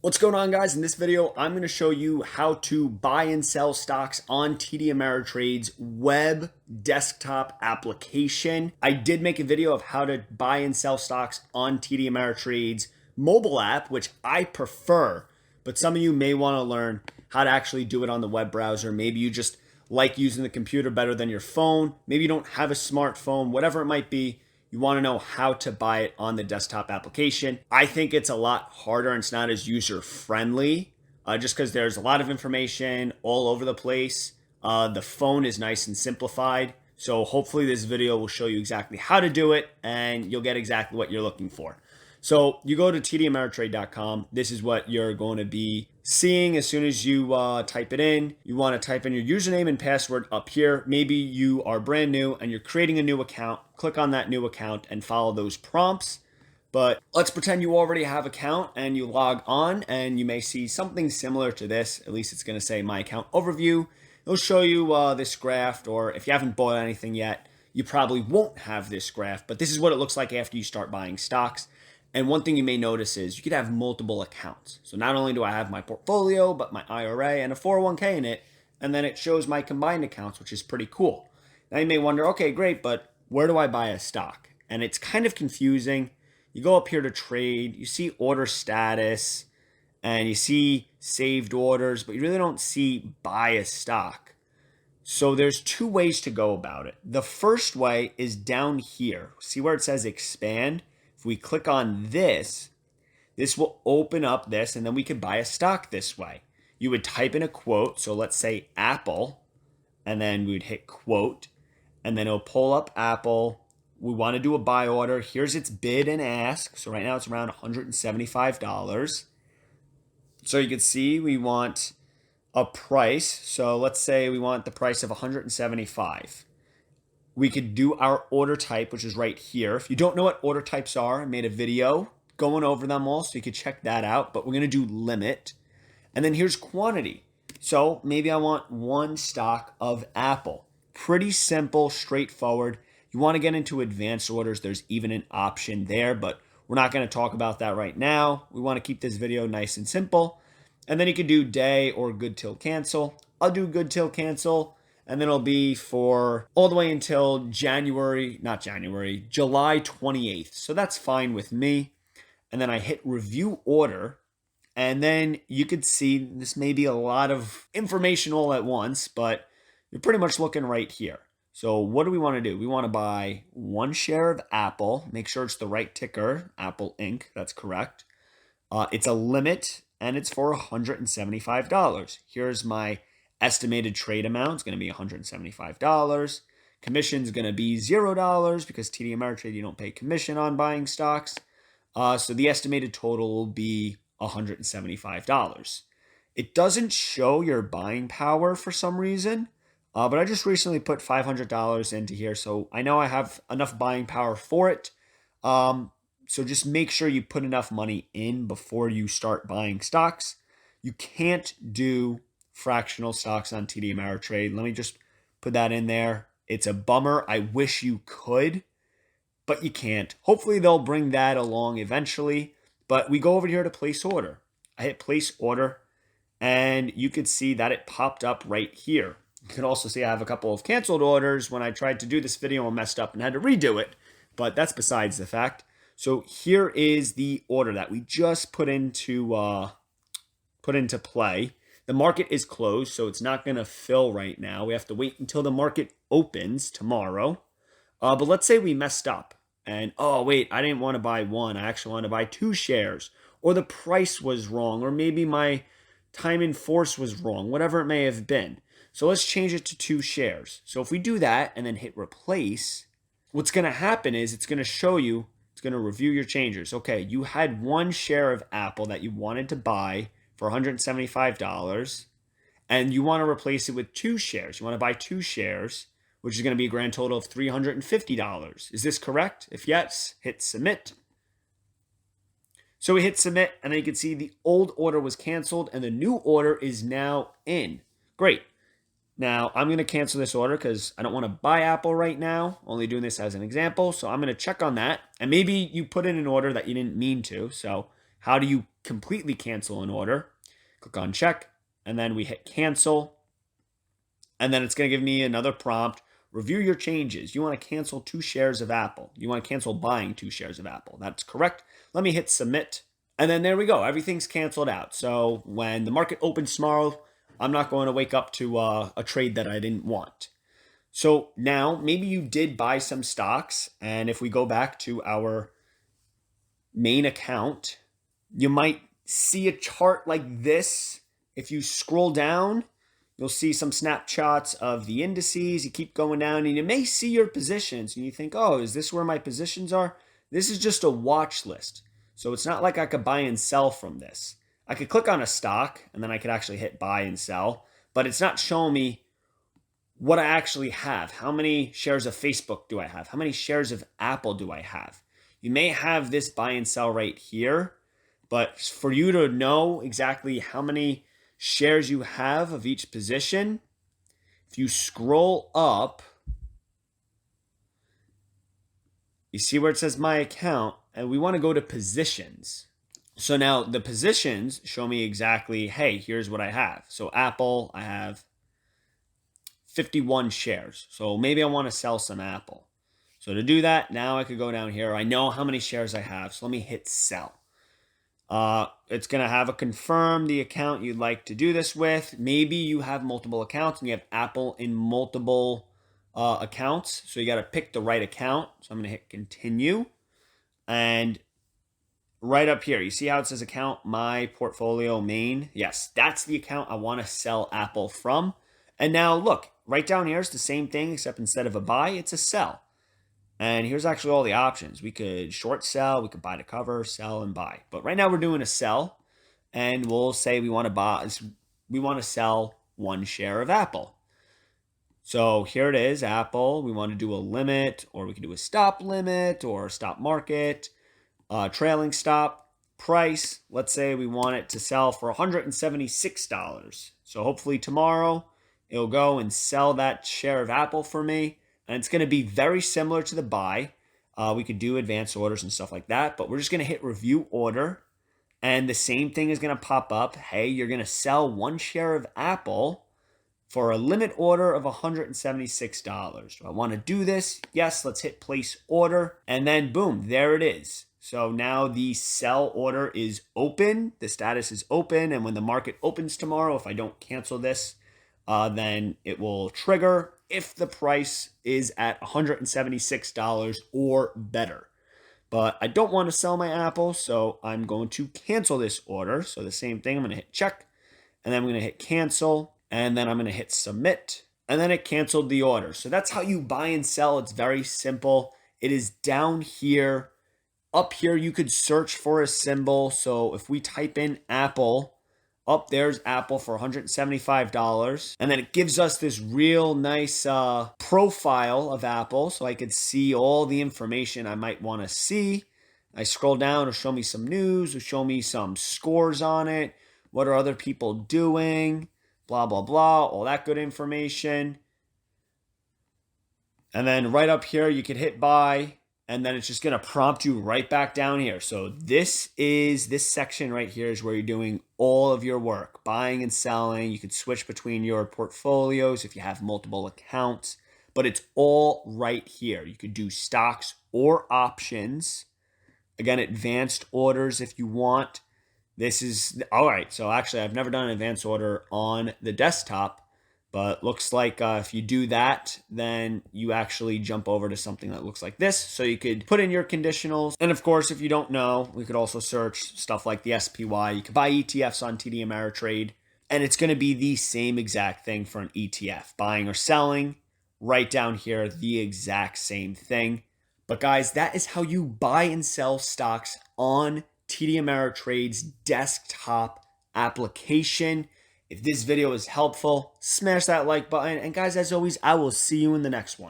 What's going on, guys? In this video, I'm going to show you how to buy and sell stocks on TD Ameritrade's web desktop application. I did make a video of how to buy and sell stocks on TD Ameritrade's mobile app, which I prefer, but some of you may want to learn how to actually do it on the web browser. Maybe you just like using the computer better than your phone. Maybe you don't have a smartphone, whatever it might be. You want to know how to buy it on the desktop application. I think it's a lot harder and it's not as user friendly just because there's a lot of information all over the place. The phone is nice and simplified. So hopefully this video will show you exactly how to do it and you'll get exactly what you're looking for. So you go to tdameritrade.com. This is what you're going to be seeing as soon as you type it in. You want to type in your username and password up here. Maybe you are brand new and you're creating a new account. Click on that new account and follow those prompts. But let's pretend you already have an account and you log on and you may see something similar to this. At least it's going to say My Account Overview. It'll show you this graph, or if you haven't bought anything yet, you probably won't have this graph. But this is what it looks like after you start buying stocks. And one thing you may notice is you could have multiple accounts. So not only do I have my portfolio, but my IRA and a 401k in it, and then it shows my combined accounts, which is pretty cool. Now you may wonder, okay, great, but where do I buy a stock? And it's kind of confusing. You go up here to trade, you see order status, and you see saved orders, but you really don't see buy a stock. So there's two ways to go about it. The first way is down here. See where it says expand? If we click on this, this will open up this, and then we could buy a stock this way. You would type in a quote. So let's say Apple, and then we would hit quote, and then it'll pull up Apple. We want to do a buy order. Here's its bid and ask. So right now it's around $175. So you can see we want a price. So let's say we want the price of $175. We could do our order type, which is right here. If you don't know what order types are, I made a video going over them all, so you could check that out. But we're going to do limit. And then here's quantity. So maybe I want one stock of Apple. Pretty simple, straightforward. You want to get into advanced orders. There's even an option there, but we're not going to talk about that right now. We want to keep this video nice and simple. And then you could do day or good till cancel. I'll do good till cancel. And then it'll be for all the way until July 28th. So that's fine with me. And then I hit review order. And then you could see this may be a lot of information all at once, but you're pretty much looking right here. So what do we want to do? We want to buy one share of Apple. Make sure it's the right ticker, Apple Inc. That's correct. It's a limit and it's for $175. Here's my estimated trade amount. It's going to be $175. Commission is going to be $0 because TD Ameritrade, you don't pay commission on buying stocks. So the estimated total will be $175. It doesn't show your buying power for some reason, but I just recently put $500 into here, so I know I have enough buying power for it. So just make sure you put enough money in before you start buying stocks. You can't do fractional stocks on TD Ameritrade. Let me just put that in there. It's a bummer. I wish you could, but you can't. Hopefully they'll bring that along eventually. But we go over here to place order. I hit place order and you could see that it popped up right here. You can also see I have a couple of canceled orders. When I tried to do this video, I messed up and had to redo it, but that's besides the fact. So here is the order that we just put into play. The market is closed, so it's not going to fill right now. We have to wait until the market opens tomorrow. But let's say we messed up and, oh, wait, I didn't want to buy one. I actually want to buy 2 shares, or the price was wrong, or maybe my time in force was wrong, whatever it may have been. So let's change it to 2 shares. So if we do that and then hit replace, what's going to happen is it's going to show you, it's going to review your changes. Okay, you had 1 share of Apple that you wanted to buy for $175, and you want to replace it with 2 shares. You want to buy 2 shares, which is going to be a grand total of $350. Is this correct? If yes, hit submit. So we hit submit, and then you can see the old order was canceled, and the new order is now in. Great. Now, I'm going to cancel this order because I don't want to buy Apple right now. Only doing this as an example. So I'm going to check on that. And maybe you put in an order that you didn't mean to. So How do you completely cancel an order? Click on check, and then we hit cancel. And then it's going to give me another prompt. Review your changes. You want to cancel 2 shares of Apple. You want to cancel buying 2 shares of Apple. That's correct. Let me hit submit. And then there we go. Everything's canceled out. So when the market opens tomorrow, I'm not going to wake up to a trade that I didn't want. So now maybe you did buy some stocks. And if we go back to our main account, you might see a chart like this. If you scroll down, you'll see some snapshots of the indices. You keep going down and you may see your positions and you think, oh, is this where my positions are? This is just a watch list. So it's not like I could buy and sell from this. I could click on a stock and then I could actually hit buy and sell, but it's not showing me what I actually have. How many shares of Facebook do I have? How many shares of Apple do I have? You may have this buy and sell right here, but for you to know exactly how many shares you have of each position, if you scroll up, you see where it says my account, and we want to go to positions. So now the positions show me exactly, hey, here's what I have. So Apple, I have 51 shares. So maybe I want to sell some Apple. So to do that, now I could go down here. I know how many shares I have. So let me hit sell. It's going to have a confirm the account you'd like to do this with. Maybe you have multiple accounts and you have Apple in multiple accounts. So you got to pick the right account. So I'm going to hit continue. And right up here, you see how it says account, my portfolio main? Yes, that's the account I want to sell Apple from. And now look, right down here is the same thing, except instead of a buy, it's a sell. And here's actually all the options. We could short sell, we could buy to cover, sell, and buy. But right now we're doing a sell, and we'll say we want to sell 1 share of Apple. So here it is, Apple. We want to do a limit, or we can do a stop limit, or a stop market, trailing stop, price. Let's say we want it to sell for $176. So hopefully tomorrow it'll go and sell that share of Apple for me. And it's going to be very similar to the buy. We could do advanced orders and stuff like that, but we're just going to hit review order. And the same thing is going to pop up. Hey, you're going to sell 1 share of Apple for a limit order of $176. Do I want to do this? Yes, let's hit place order. And then boom, there it is. So now the sell order is open. The status is open. And when the market opens tomorrow, if I don't cancel this, then it will trigger if the price is at $176 or better. But I don't want to sell my Apple, so I'm going to cancel this order. So the same thing, I'm going to hit check, and then I'm going to hit cancel, and then I'm going to hit submit, and then it canceled the order. So that's how you buy and sell. It's very simple. It is down here. Up here, you could search for a symbol. So if we type in Apple, up there's Apple for $175. And then it gives us this real nice profile of Apple. So I could see all the information I might want to see. I scroll down, it'll show me some news, it'll show me some scores on it. What are other people doing? Blah, blah, blah. All that good information. And then right up here, you could hit buy. And then it's just going to prompt you right back down here. So this section right here is where you're doing all of your work, buying and selling. You can switch between your portfolios if you have multiple accounts, but it's all right here. You could do stocks or options. Again, advanced orders if you want. This is, all right, so actually I've never done an advanced order on the desktop, but looks like if you do that, then you actually jump over to something that looks like this. So you could put in your conditionals. And of course, if you don't know, we could also search stuff like the SPY. You could buy ETFs on TD Ameritrade. And it's going to be the same exact thing for an ETF. Buying or selling, right down here, the exact same thing. But guys, that is how you buy and sell stocks on TD Ameritrade's desktop application. If this video is helpful, smash that like button. And guys, as always, I will see you in the next one.